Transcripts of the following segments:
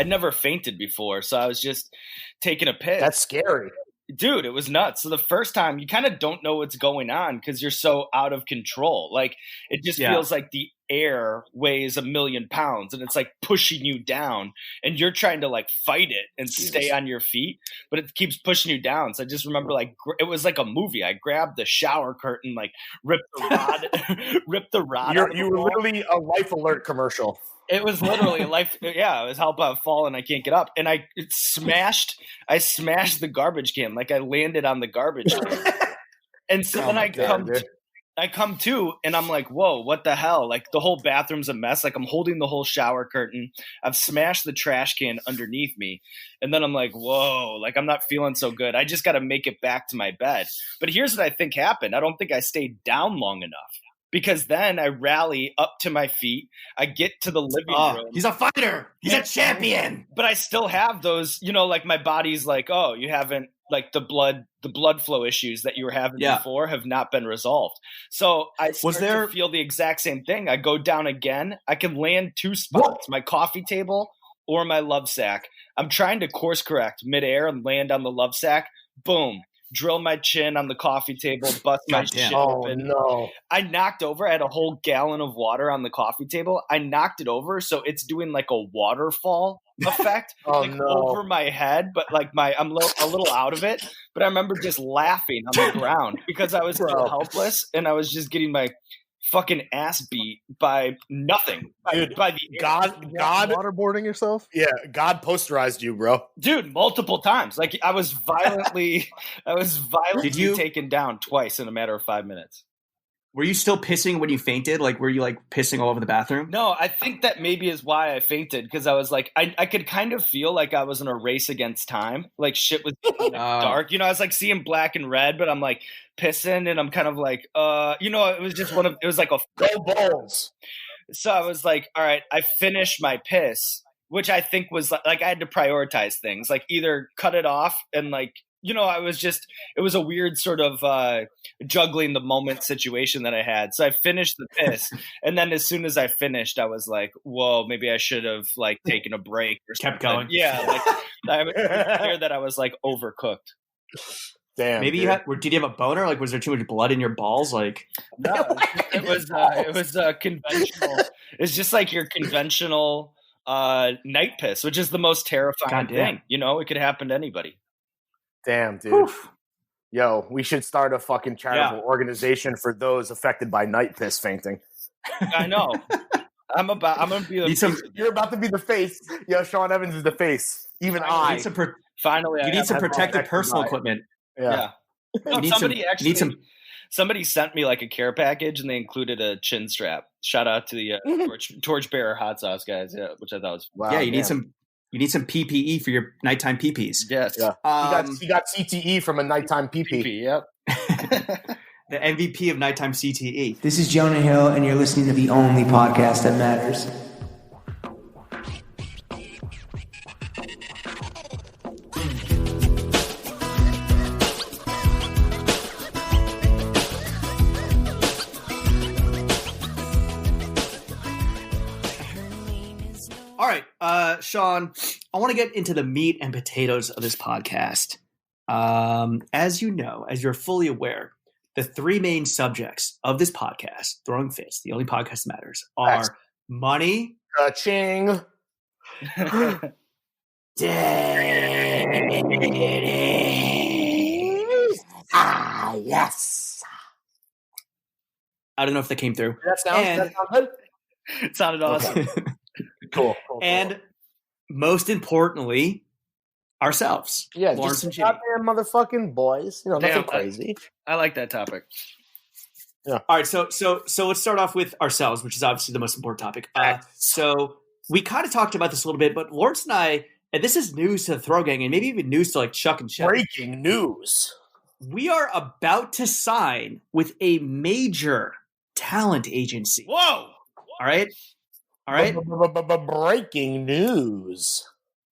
I'd never fainted before. So I was just taking a piss. That's scary. Dude, it was nuts. So the first time you kind of don't know what's going on because you're so out of control. Like it just feels like the air weighs 1,000,000 pounds and it's like pushing you down and you're trying to like fight it and stay on your feet, but it keeps pushing you down. So I just remember like it was like a movie. I grabbed the shower curtain, like ripped the rod. You were literally a Life Alert commercial. It was literally life. Yeah, it was help I've fallen. I can't get up. And I smashed the garbage can. Like I landed on the garbage can. And so then I come to and I'm like, whoa, what the hell? Like the whole bathroom's a mess. Like I'm holding the whole shower curtain. I've smashed the trash can underneath me. And then I'm like, whoa, like I'm not feeling so good. I just got to make it back to my bed. But here's what I think happened. I don't think I stayed down long enough. Because then I rally up to my feet. I get to the living room. He's a fighter. He's a champion. But I still have those, like my body's like, oh, you haven't, like the blood flow issues that you were having before have not been resolved. So I start to feel the exact same thing. I go down again. I can land 2 spots, my coffee table or my love sack. I'm trying to course correct midair and land on the love sack. Boom. Drill my chin on the coffee table, bust my shit open. No. I knocked over. I had a whole gallon of water on the coffee table. I knocked it over, so it's doing like a waterfall effect over my head, but like I'm a little out of it. But I remember just laughing on the ground because I was so helpless and I was just getting my fucking ass beat by nothing. Dude, by the God waterboarding yourself? Yeah, God posterized you, bro. Dude, multiple times. Like I was violently taken down twice in a matter of 5 minutes. Were you still pissing when you fainted? Like, were you like pissing all over the bathroom? No, I think that maybe is why I fainted because I was like, I could kind of feel like I was in a race against time. Like shit was dark. I was like seeing black and red, but I'm like pissing and I'm kind of like, it was just it was like a go balls. So I was like, all right, I finished my piss, which I think was like I had to prioritize things, like either cut it off and like, it was a weird sort of juggling the moment situation that I had. So I finished the piss. And then as soon as I finished, I was like, whoa, maybe I should have like taken a break or kept something. going. Yeah. Like I was clear that I was like overcooked. Damn. Maybe did you have a boner? Like, was there too much blood in your balls? Like, no, it was conventional. It's just like your conventional night piss, which is the most terrifying thing. It could happen to anybody. Damn, dude. Oof. Yo, we should start a fucking charitable organization for those affected by night piss fainting. I know. I'm gonna be. You're about to be the face. Yo, Sean Evans is the face. Even I. Finally, you need some protective personal equipment. Yeah. No, somebody sent me like a care package and they included a chin strap. Shout out to the Torchbearer hot sauce guys. Yeah, which I thought was wow. Yeah, you need some PPE for your nighttime PPs. Yes. Yeah. He got CTE from a nighttime PP. Yep. The MVP of nighttime CTE. This is Jonah Hill, and you're listening to the only podcast that matters. All right, Sean, I want to get into the meat and potatoes of this podcast. As you know, as you're fully aware, the 3 main subjects of this podcast, Throwing Fists, the only podcast that matters, are money, ching, yes. I don't know if that came through. That sound good? It sounded awesome. Okay. Cool. And most importantly, ourselves. Yeah, Lawrence just and Jimmy. out there, motherfucking boys. Nothing crazy. I like that topic. Yeah. All right, so let's start off with ourselves, which is obviously the most important topic. So we kind of talked about this a little bit, but Lawrence and I, and this is news to the Throw Gang, and maybe even news to like Chuck and Shep. Breaking news. We are about to sign with a major talent agency. Whoa! All right. Breaking news.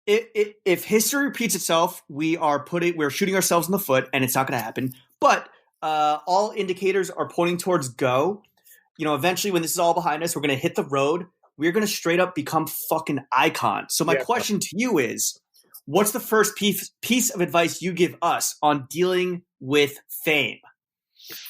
If history repeats itself, we're shooting ourselves in the foot, and it's not going to happen. But all indicators are pointing towards go. Eventually, when this is all behind us, we're going to hit the road. we're going to straight up become fucking icons. So my question to you is, what's the first piece of advice you give us on dealing with fame?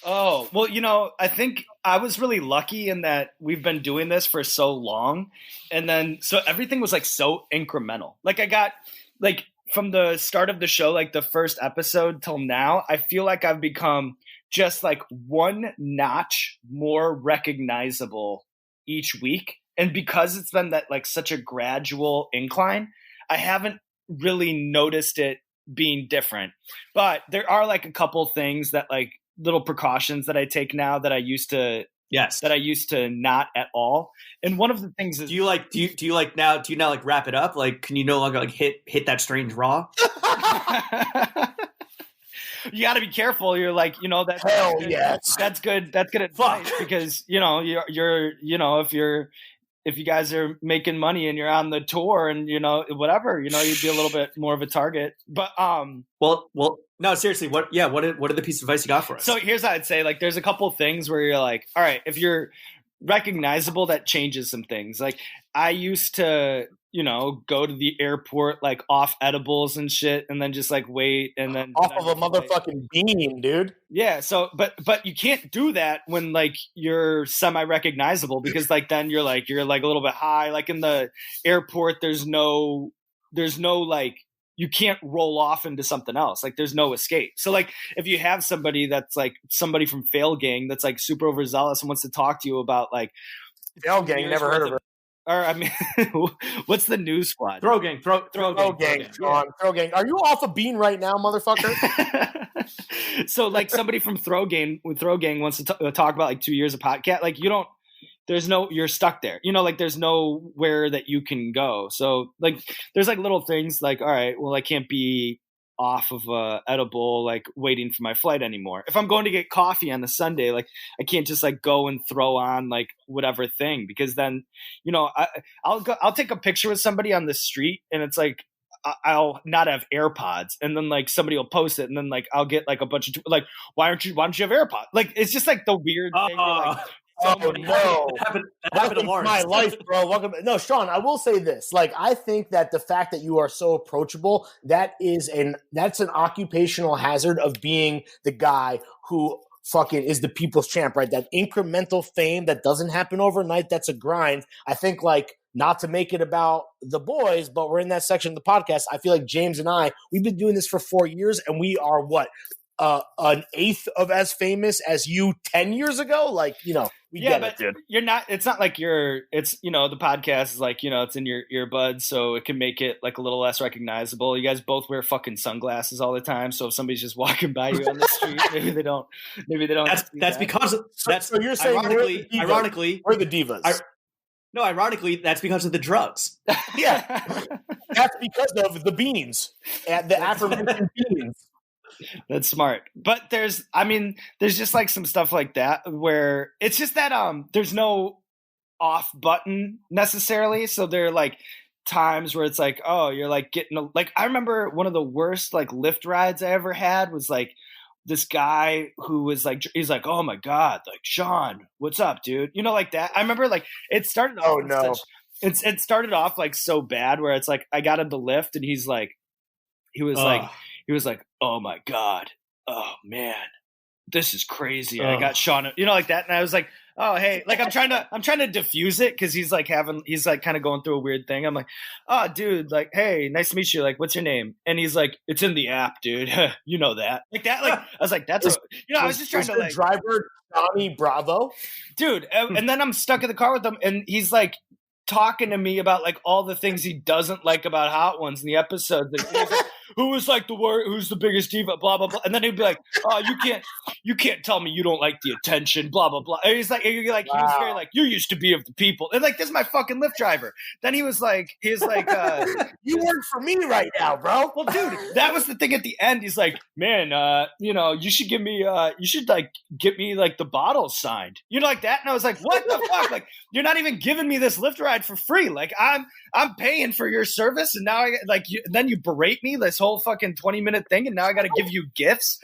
Oh, well, I think I was really lucky in that we've been doing this for so long. And then, so everything was like so incremental. Like I got like from the start of the show, like the first episode till now, I feel like I've become just like one notch more recognizable each week. And because it's been that like such a gradual incline, I haven't really noticed it being different. But there are like a couple things that like little precautions that I take now that I used to not at all. And one of the things is, do you now like wrap it up? Like, can you no longer like hit that strange raw? You got to be careful. You're like, that's hell good. Yes, that's good. That's good advice because if you guys are making money and you're on the tour and whatever, you'd be a little bit more of a target. But well, no, seriously, what are the pieces of advice you got for us? So here's how I'd say, like, there's a couple things where you're like, all right, if you're recognizable, that changes some things. Like I used to, go to the airport like off edibles and shit, and then just like wait, and then off of a motherfucking bean, dude. Yeah. So, but you can't do that when like you're semi-recognizable because like then you're like a little bit high. Like in the airport, there's no like you can't roll off into something else. Like there's no escape. So like if you have somebody that's like somebody from Fail Gang that's like super overzealous and wants to talk to you about like Fail Gang, never heard of it. Or I mean, what's the new squad? Throw Gang, Sean. Throw Gang. Are you off a bean right now, motherfucker? So like somebody from Throw Gang wants to talk about like 2 years of podcast. Like you're stuck there. Like there's nowhere that you can go. So like there's like little things like, all right, well I can't be off of edible like waiting for my flight anymore. If I'm going to get coffee on a Sunday, like I can't just like go and throw on like whatever thing because then I'll take a picture with somebody on the street and it's like I'll not have AirPods and then like somebody will post it and then like I'll get like a bunch of like why don't you have AirPods? Like it's just like the weird thing where, like, oh no! That happened to Lawrence. My life, bro. Welcome. No, Sean. I will say this. Like, I think that the fact that you are so approachable, that's an occupational hazard of being the guy who fucking is the people's champ, right? That incremental fame that doesn't happen overnight. That's a grind. I think like. Not to make it about the boys, but we're in that section of the podcast. I feel like James and I, we've been doing this for 4 years, and we are an eighth of as famous as you 10 years ago. Like, we get it, dude. You're not. It's not like it's the podcast is like it's in your earbuds, so it can make it like a little less recognizable. You guys both wear fucking sunglasses all the time, so if somebody's just walking by you on the street, maybe they don't. That's because so you're saying ironically we're the divas. No, ironically, that's because of the drugs. Yeah, that's because of the beans, the aforementioned beans. That's smart. But there's just like some stuff like that where it's just that there's no off button necessarily. So there are like times where it's like, oh, you're like getting like I remember one of the worst like Lyft rides I ever had was like this guy who was like, he's like, oh my God, like Sean, what's up, dude? Like that. I remember like it started off. Oh no. It started off like so bad where it's like I got in the Lyft and he was like, oh my God, oh man, this is crazy. I got Sean, like that. And I was like, oh, hey, like I'm trying to diffuse it. Cause he's like kind of going through a weird thing. I'm like, oh dude, like, hey, nice to meet you. Like, what's your name? And he's like, it's in the app, dude. You know that like that. Like, I was like, I was just trying to like driver Johnny Bravo, dude. And then I'm stuck in the car with him and he's like, talking to me about like all the things he doesn't like about Hot Ones in the episode. Who was like who's the biggest diva, blah blah blah, and then he'd be like, "Oh, you can't tell me you don't like the attention, blah blah blah." And he's like, wow. He was very like, "You used to be of the people," and like, this is my fucking Lyft driver. Then he was like, "You work for me right now, bro." Well, dude, that was the thing at the end. He's like, "Man, you should give me, you should like get me like the bottles signed, like that." And I was like, "What the fuck? Like, you're not even giving me this Lyft ride for free. Like, I'm paying for your service, and now then you berate me this whole fucking 20-minute thing, and now I got to give you gifts."